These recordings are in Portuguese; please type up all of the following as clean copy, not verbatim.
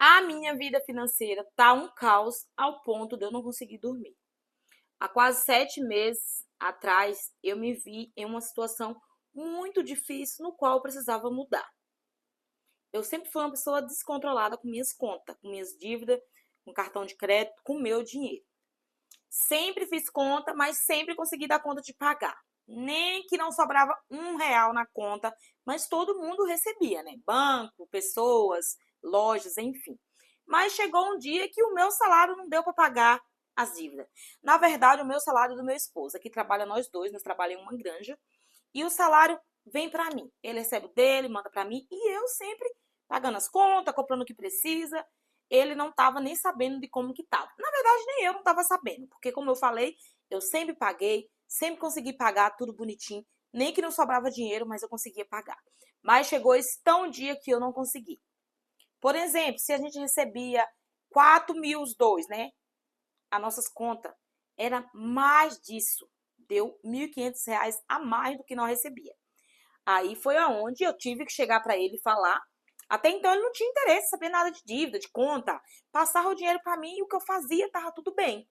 A minha vida financeira tá um caos ao ponto de eu não conseguir dormir. Há quase 7 meses atrás, eu me vi em uma situação muito difícil no qual eu precisava mudar. Eu sempre fui uma pessoa descontrolada com minhas contas, com minhas dívidas, com cartão de crédito, com meu dinheiro. Sempre fiz conta, mas sempre consegui dar conta de pagar. Nem que não sobrava R$ 1 na conta, mas todo mundo recebia, né? Banco, pessoas, lojas, enfim. Mas chegou um dia que o meu salário não deu para pagar as dívidas. Na verdade, o meu salário é do meu esposo, que trabalha nós dois, nós trabalhamos em uma granja, e o salário vem para mim. Ele recebe o dele, manda para mim, e eu sempre pagando as contas, comprando o que precisa. Ele não estava nem sabendo de como que estava. Na verdade, nem eu não estava sabendo, porque como eu falei, eu sempre paguei, sempre consegui pagar tudo bonitinho, nem que não sobrava dinheiro, mas eu conseguia pagar. Mas chegou esse tão dia que eu não consegui. Por exemplo, se a gente recebia 4 mil os dois, né? As nossas contas era mais disso. Deu R$ 1.500 a mais do que nós recebia. Aí foi aonde eu tive que chegar para ele e falar. Até então ele não tinha interesse em saber nada de dívida, de conta. Passava o dinheiro para mim e o que eu fazia estava tudo bem.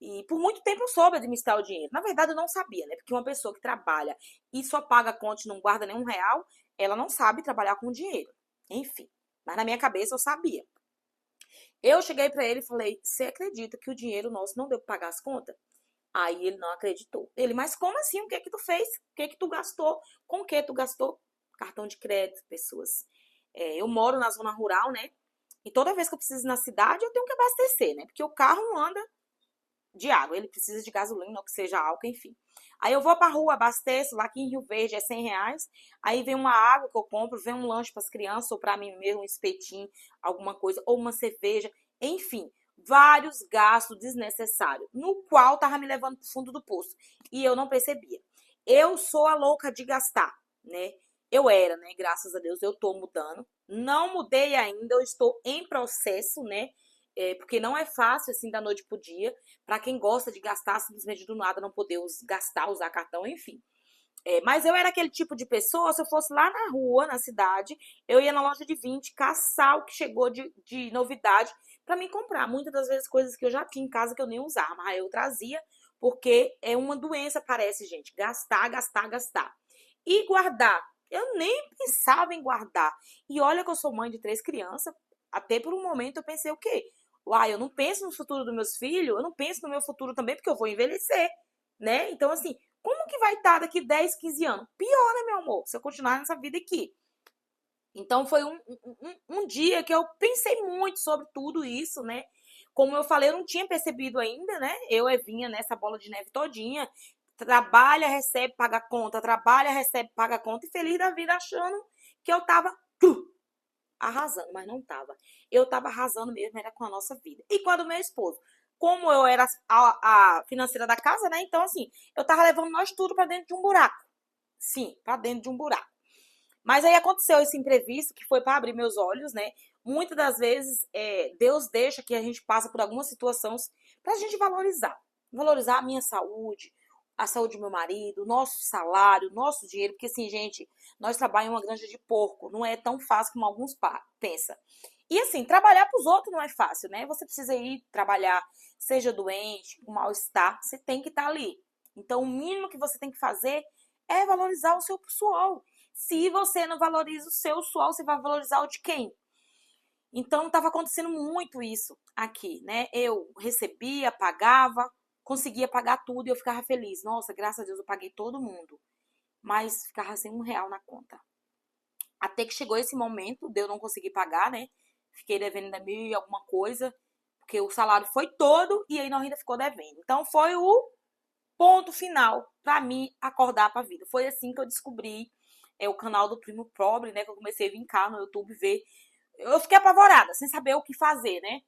E por muito tempo eu soube administrar o dinheiro. Na verdade eu não sabia, né? Porque uma pessoa que trabalha e só paga conta e não guarda nenhum real, ela não sabe trabalhar com dinheiro. Enfim, mas na minha cabeça eu sabia. Eu cheguei para ele e falei: "Você acredita que o dinheiro nosso não deu para pagar as contas?" Aí ele não acreditou. Ele: "Mas como assim? O que é que tu fez? O que é que tu gastou? Com o que tu gastou?" Cartão de crédito, pessoas. Eu moro na zona rural, né? E toda vez que eu preciso ir na cidade, eu tenho que abastecer, né? Porque o carro não anda de água, ele precisa de gasolina, ou que seja álcool, enfim. Aí eu vou pra rua, abasteço, lá aqui em Rio Verde é R$ 100. Aí vem uma água que eu compro, vem um lanche para as crianças, ou para mim mesmo, um espetinho, alguma coisa, ou uma cerveja, enfim. Vários gastos desnecessários, no qual tava me levando pro fundo do poço. E eu não percebia. Eu sou a louca de gastar, né? Eu era, né? Graças a Deus eu tô mudando. Não mudei ainda, eu estou em processo, né? Porque não é fácil assim da noite pro dia. Para quem gosta de gastar simplesmente do nada, não poder gastar, usar cartão, enfim. Mas eu era aquele tipo de pessoa, se eu fosse lá na rua, na cidade, eu ia na loja de 20 caçar o que chegou de novidade para mim comprar. Muitas das vezes coisas que eu já tinha em casa que eu nem usava, mas eu trazia, porque é uma doença, parece, gente. Gastar, gastar, gastar. E guardar. Eu nem pensava em guardar. E olha que eu sou mãe de 3 crianças. Até por um momento eu pensei o quê? Uai, eu não penso no futuro dos meus filhos, eu não penso no meu futuro também, porque eu vou envelhecer, né? Então, assim, como que vai estar daqui 10, 15 anos? Pior, né, meu amor? Se eu continuar nessa vida aqui. Então, foi um dia que eu pensei muito sobre tudo isso, né? Como eu falei, eu não tinha percebido ainda, né? Eu vinha nessa bola de neve todinha. Trabalha, recebe, paga conta. Trabalha, recebe, paga conta. E feliz da vida achando que eu tava arrasando, mas não tava. Eu tava arrasando mesmo, era com a nossa vida. E quando o meu esposo, como eu era a financeira da casa, né? Então, assim, eu tava levando nós tudo pra dentro de um buraco. Sim, pra dentro de um buraco. Mas aí aconteceu esse imprevisto que foi para abrir meus olhos, né? Muitas das vezes Deus deixa que a gente passe por algumas situações para a gente valorizar. Valorizar a minha saúde, a saúde do meu marido, o nosso salário, o nosso dinheiro. Porque assim, gente, nós trabalhamos em uma granja de porco. Não é tão fácil como alguns pensam. E assim, trabalhar para os outros não é fácil, né? Você precisa ir trabalhar, seja doente, com mal-estar, você tem que estar ali. Então, o mínimo que você tem que fazer é valorizar o seu suor. Se você não valoriza o seu suor, você vai valorizar o de quem? Então, estava acontecendo muito isso aqui, né? Eu recebia, pagava, conseguia pagar tudo e eu ficava feliz. Nossa, graças a Deus eu paguei todo mundo. Mas ficava sem R$ 1 na conta. Até que chegou esse momento de eu não conseguir pagar, né? Fiquei devendo ainda mil e alguma coisa, porque o salário foi todo e aí não ainda ficou devendo. Então, foi o ponto final para mim acordar para a vida. Foi assim que eu descobri o canal do Primo Pobre, né? Que eu comecei a vir cá no YouTube ver. Eu fiquei apavorada, sem saber o que fazer, né?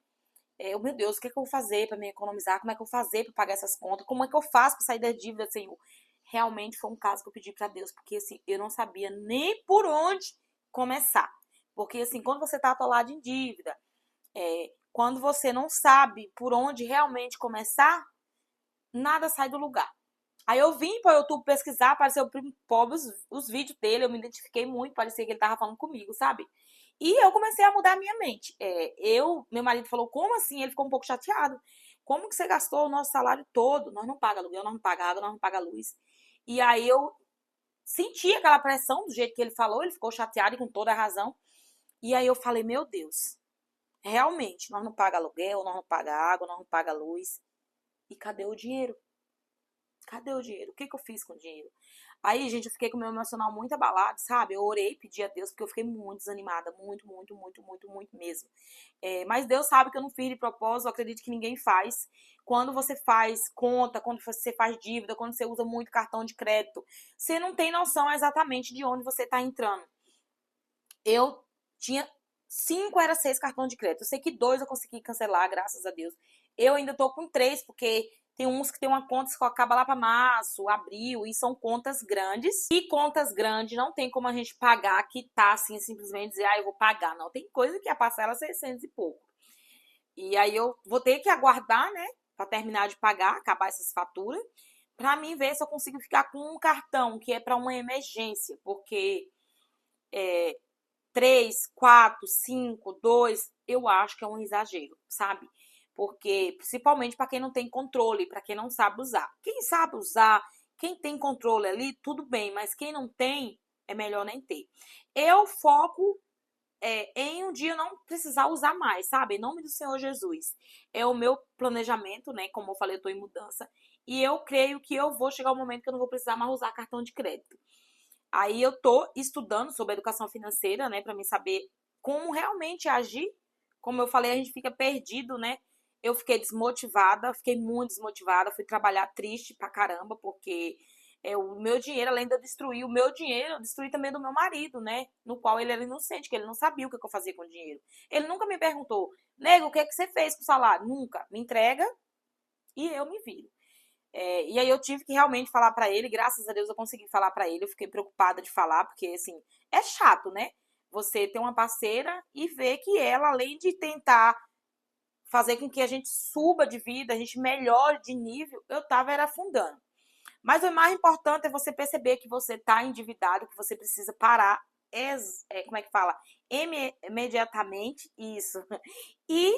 Meu Deus, o que é que eu vou fazer para me economizar? Como é que eu vou fazer para pagar essas contas? Como é que eu faço para sair da dívida, Senhor? Realmente foi um caso que eu pedi para Deus, porque assim, eu não sabia nem por onde começar. Porque assim, quando você tá atolado em dívida, quando você não sabe por onde realmente começar, nada sai do lugar. Aí eu vim para o YouTube pesquisar, apareceu o Primo Pobre, os vídeos dele, eu me identifiquei muito, parecia que ele tava falando comigo, sabe? E eu comecei a mudar a minha mente. Meu marido falou, como assim? Ele ficou um pouco chateado. Como que você gastou o nosso salário todo? Nós não paga aluguel, nós não paga água, nós não paga luz. E aí eu senti aquela pressão do jeito que ele falou, ele ficou chateado e com toda a razão. E aí eu falei, meu Deus, realmente, nós não paga aluguel, nós não paga água, nós não paga luz. E cadê o dinheiro? Cadê o dinheiro? O que eu fiz com o dinheiro? Aí, gente, eu fiquei com o meu emocional muito abalado, sabe? Eu orei, pedi a Deus, porque eu fiquei muito desanimada. Muito, muito, muito, muito, muito mesmo. Mas Deus sabe que eu não fiz de propósito, eu acredito que ninguém faz. Quando você faz conta, quando você faz dívida, quando você usa muito cartão de crédito, você não tem noção exatamente de onde você está entrando. Eu tinha 5, era 6 cartões de crédito. Eu sei que 2 eu consegui cancelar, graças a Deus. Eu ainda tô com 3, porque tem uns que tem uma conta que acaba lá para março, abril, e são contas grandes. E contas grandes não tem como a gente pagar, quitar assim, simplesmente dizer, eu vou pagar. Não, tem coisa que a parcela é 600 e pouco. E aí eu vou ter que aguardar, né, para terminar de pagar, acabar essas faturas, para mim ver se eu consigo ficar com um cartão que é para uma emergência, porque 3, 4, 5, 2, eu acho que é um exagero, sabe? Porque, principalmente para quem não tem controle, para quem não sabe usar. Quem sabe usar, quem tem controle ali, tudo bem, mas quem não tem, é melhor nem ter. Eu foco em um dia não precisar usar mais, sabe? Em nome do Senhor Jesus. É o meu planejamento, né? Como eu falei, eu tô em mudança. E eu creio que eu vou chegar um momento que eu não vou precisar mais usar cartão de crédito. Aí eu tô estudando sobre educação financeira, né, para mim saber como realmente agir. Como eu falei, a gente fica perdido, né? Eu fiquei desmotivada, fiquei muito desmotivada, fui trabalhar triste pra caramba, porque o meu dinheiro, além de eu destruir o meu dinheiro, eu destruí também do meu marido, né? No qual ele era inocente, que ele não sabia o que eu fazia com o dinheiro. Ele nunca me perguntou, nego, o que você fez com o salário? Nunca. Me entrega e eu me viro. E aí eu tive que realmente falar pra ele, graças a Deus eu consegui falar pra ele, eu fiquei preocupada de falar, porque assim, é chato, né? Você ter uma parceira e ver que ela, além de tentar fazer com que a gente suba de vida, a gente melhore de nível, eu tava era afundando. Mas o mais importante é você perceber que você tá endividado, que você precisa parar, como é que fala? Imediatamente, isso. E,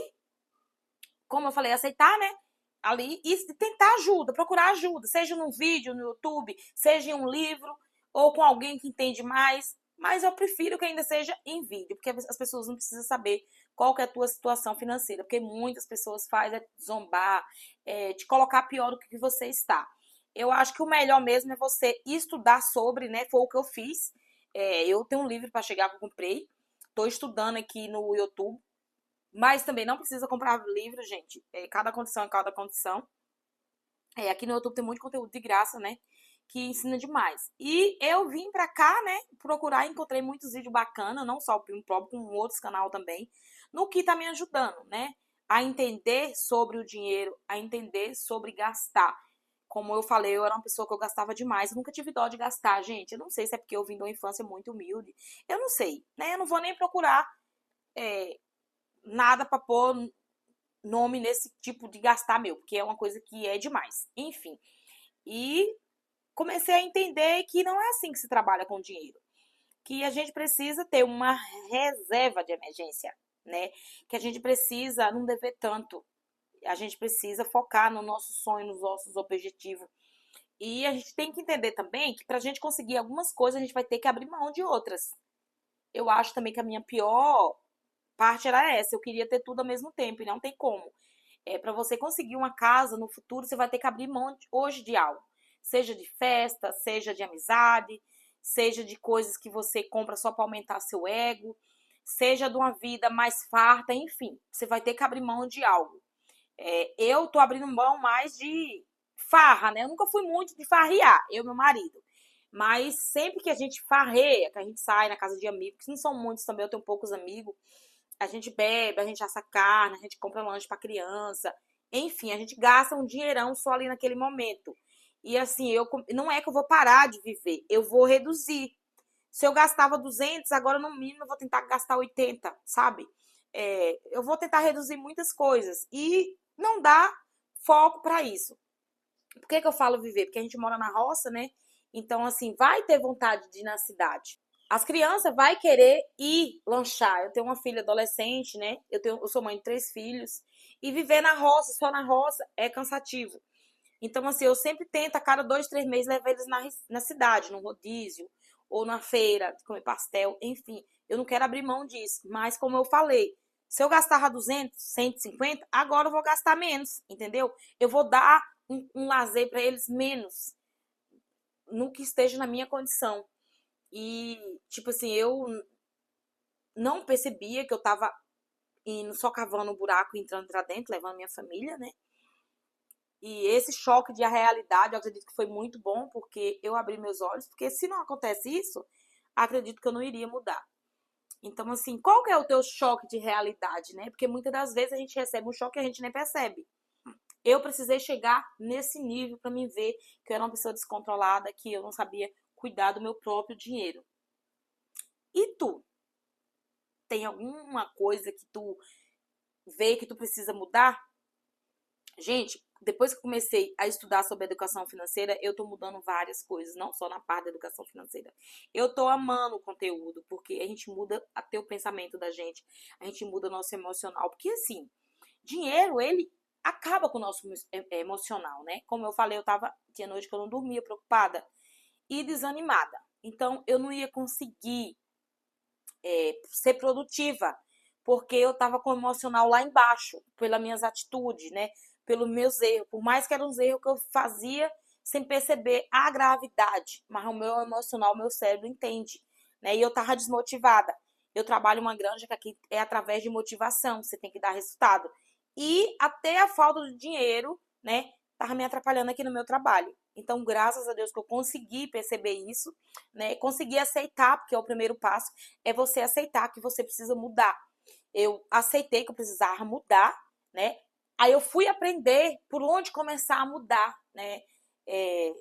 como eu falei, aceitar, né? Ali e tentar ajuda, procurar ajuda, seja num vídeo no YouTube, seja em um livro ou com alguém que entende mais, mas eu prefiro que ainda seja em vídeo, porque as pessoas não precisam saber qual que é a tua situação financeira, porque muitas pessoas fazem zombar, te colocar pior do que você está. Eu acho que o melhor mesmo é você estudar sobre, né? Foi o que eu fiz. Eu tenho um livro para chegar que eu comprei, estou estudando aqui no YouTube. Mas também não precisa comprar livro, gente. Cada condição é cada condição. Aqui no YouTube tem muito conteúdo de graça, né? Que ensina demais. E eu vim pra cá, né? Procurar, encontrei muitos vídeos bacanas, não só o Primo Próprio, com outros canal também, no que tá me ajudando, né? A entender sobre o dinheiro, a entender sobre gastar. Como eu falei, eu era uma pessoa que eu gastava demais. Eu nunca tive dó de gastar, gente. Eu não sei se é porque eu vim de uma infância muito humilde. Eu não sei, né? Eu não vou nem procurar nada pra pôr nome nesse tipo de gastar meu, porque é uma coisa que é demais. Enfim. E comecei a entender que não é assim que se trabalha com dinheiro. Que a gente precisa ter uma reserva de emergência, né? Que a gente precisa não dever tanto. A gente precisa focar no nosso sonho, nos nossos objetivos. E a gente tem que entender também que para a gente conseguir algumas coisas, a gente vai ter que abrir mão de outras. Eu acho também que a minha pior parte era essa. Eu queria ter tudo ao mesmo tempo e não tem como. Para você conseguir uma casa no futuro, você vai ter que abrir mão hoje de algo. Seja de festa, seja de amizade, seja de coisas que você compra só para aumentar seu ego, seja de uma vida mais farta, enfim. Você vai ter que abrir mão de algo. Eu tô abrindo mão mais de farra, né? Eu nunca fui muito de farrear, eu e meu marido. Mas sempre que a gente farreia, que a gente sai na casa de amigos, que não são muitos também, eu tenho poucos amigos, a gente bebe, a gente assa carne, a gente compra lanche pra criança. Enfim, a gente gasta um dinheirão só ali naquele momento. E assim, não é que eu vou parar de viver, eu vou reduzir. Se eu gastava 200, agora no mínimo eu vou tentar gastar 80, sabe? Eu vou tentar reduzir muitas coisas e não dá foco para isso. Por que eu falo viver? Porque a gente mora na roça, né? Então, assim, vai ter vontade de ir na cidade. As crianças vai querer ir lanchar. Eu tenho uma filha adolescente, né? Eu sou mãe de 3 filhos. E viver na roça, só na roça, é cansativo. Então, assim, eu sempre tento, a cada 2, 3 meses, levar eles na cidade, no rodízio, ou na feira, comer pastel, enfim. Eu não quero abrir mão disso. Mas, como eu falei, se eu gastava 200, 150, agora eu vou gastar menos, entendeu? Eu vou dar um lazer para eles menos, no que esteja na minha condição. E, tipo assim, eu não percebia que eu tava indo só cavando um buraco e entrando pra dentro, levando minha família, né? E esse choque de realidade, eu acredito que foi muito bom, porque eu abri meus olhos, porque se não acontece isso, acredito que eu não iria mudar. Então, assim, qual que é o teu choque de realidade, né? Porque muitas das vezes a gente recebe um choque e a gente nem percebe. Eu precisei chegar nesse nível para me ver que eu era uma pessoa descontrolada, que eu não sabia cuidar do meu próprio dinheiro. E tu? Tem alguma coisa que tu vê que tu precisa mudar? Gente, depois que comecei a estudar sobre educação financeira, eu tô mudando várias coisas, não só na parte da educação financeira. Eu tô amando o conteúdo, porque a gente muda até o pensamento da gente, a gente muda o nosso emocional, porque assim, dinheiro, ele acaba com o nosso emocional, né? Como eu falei, tinha noite que eu não dormia, preocupada e desanimada. Então, eu não ia conseguir ser produtiva, porque eu tava com o emocional lá embaixo, pelas minhas atitudes, né? Pelos meus erros. Por mais que eram uns erros que eu fazia sem perceber a gravidade, mas o meu emocional, o meu cérebro entende, né? E eu tava desmotivada. Eu trabalho em uma granja que aqui é através de motivação, você tem que dar resultado. E até a falta de dinheiro, né, tava me atrapalhando aqui no meu trabalho. Então, graças a Deus que eu consegui perceber isso, né? Consegui aceitar, porque é o primeiro passo, é você aceitar que você precisa mudar. Eu aceitei que eu precisava mudar, né? Aí eu fui aprender por onde começar a mudar, né? É,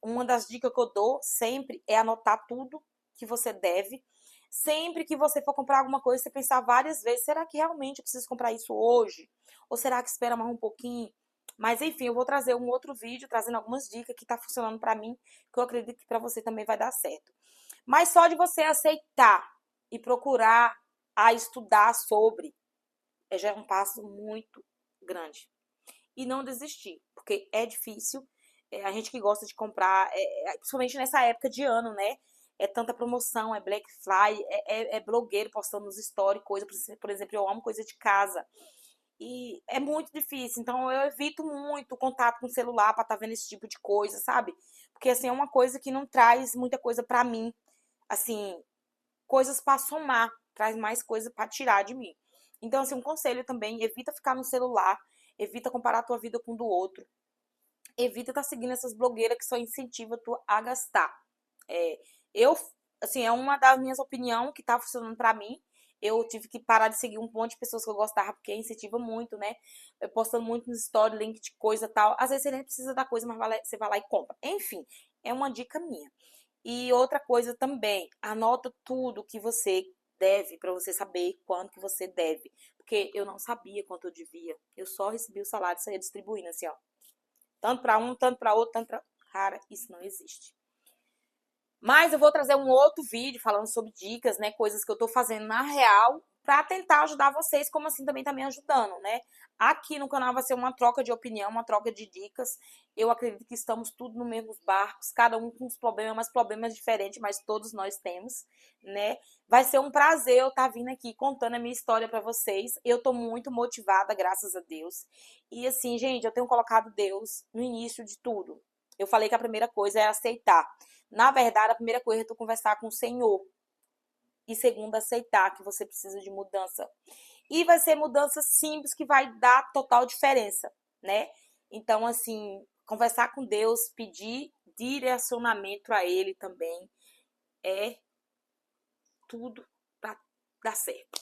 uma das dicas que eu dou sempre é anotar tudo que você deve. Sempre que você for comprar alguma coisa, você pensar várias vezes, será que realmente eu preciso comprar isso hoje? Ou será que espera mais um pouquinho? Mas enfim, eu vou trazer um outro vídeo trazendo algumas dicas que tá funcionando para mim, que eu acredito que para você também vai dar certo. Mas só de você aceitar e procurar a estudar sobre, já é um passo muito grande. E não desistir, porque é difícil. A gente que gosta de comprar, principalmente nessa época de ano, né? É tanta promoção, é Black Friday, é blogueiro postando nos stories, coisa, por exemplo, eu amo coisa de casa. E é muito difícil, então eu evito muito o contato com o celular para estar vendo esse tipo de coisa, sabe? Porque assim, é uma coisa que não traz muita coisa para mim, assim, coisas para somar, traz mais coisa para tirar de mim. Então, assim, um conselho também, evita ficar no celular, evita comparar a tua vida com o do outro, evita estar seguindo essas blogueiras que só incentivam tu a gastar. É, eu, assim, é uma das minhas opiniões que tá funcionando para mim. Eu tive que parar de seguir um monte de pessoas que eu gostava, porque incentiva muito, né? Eu postando muito nos stories, link de coisa e tal. Às vezes você nem precisa da coisa, mas você vai lá e compra. Enfim, é uma dica minha. E outra coisa também, anota tudo que você deve para você saber quanto que você deve. Porque eu não sabia quanto eu devia. Eu só recebi o salário e saía distribuindo assim, ó. Tanto para um, tanto para outro, tanto para... Cara, isso não existe. Mas eu vou trazer um outro vídeo falando sobre dicas, né? Coisas que eu tô fazendo na real para tentar ajudar vocês, como assim também tá me ajudando, né? Aqui no canal vai ser uma troca de opinião, uma troca de dicas. Eu acredito que estamos tudo no mesmo barcos, cada um com os problemas, mas problemas diferentes, mas todos nós temos, né? Vai ser um prazer eu estar vindo aqui contando a minha história para vocês. Eu tô muito motivada, graças a Deus. E assim, gente, eu tenho colocado Deus no início de tudo. Eu falei que a primeira coisa é aceitar. Na verdade, a primeira coisa é tu conversar com o Senhor. E segundo, aceitar que você precisa de mudança. E vai ser mudança simples que vai dar total diferença, né? Então, assim, conversar com Deus, pedir direcionamento a Ele também é tudo para dar certo.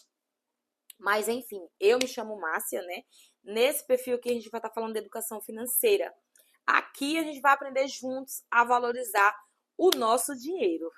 Mas, enfim, eu me chamo Márcia, né? Nesse perfil aqui a gente vai estar falando de educação financeira. Aqui a gente vai aprender juntos a valorizar o nosso dinheiro.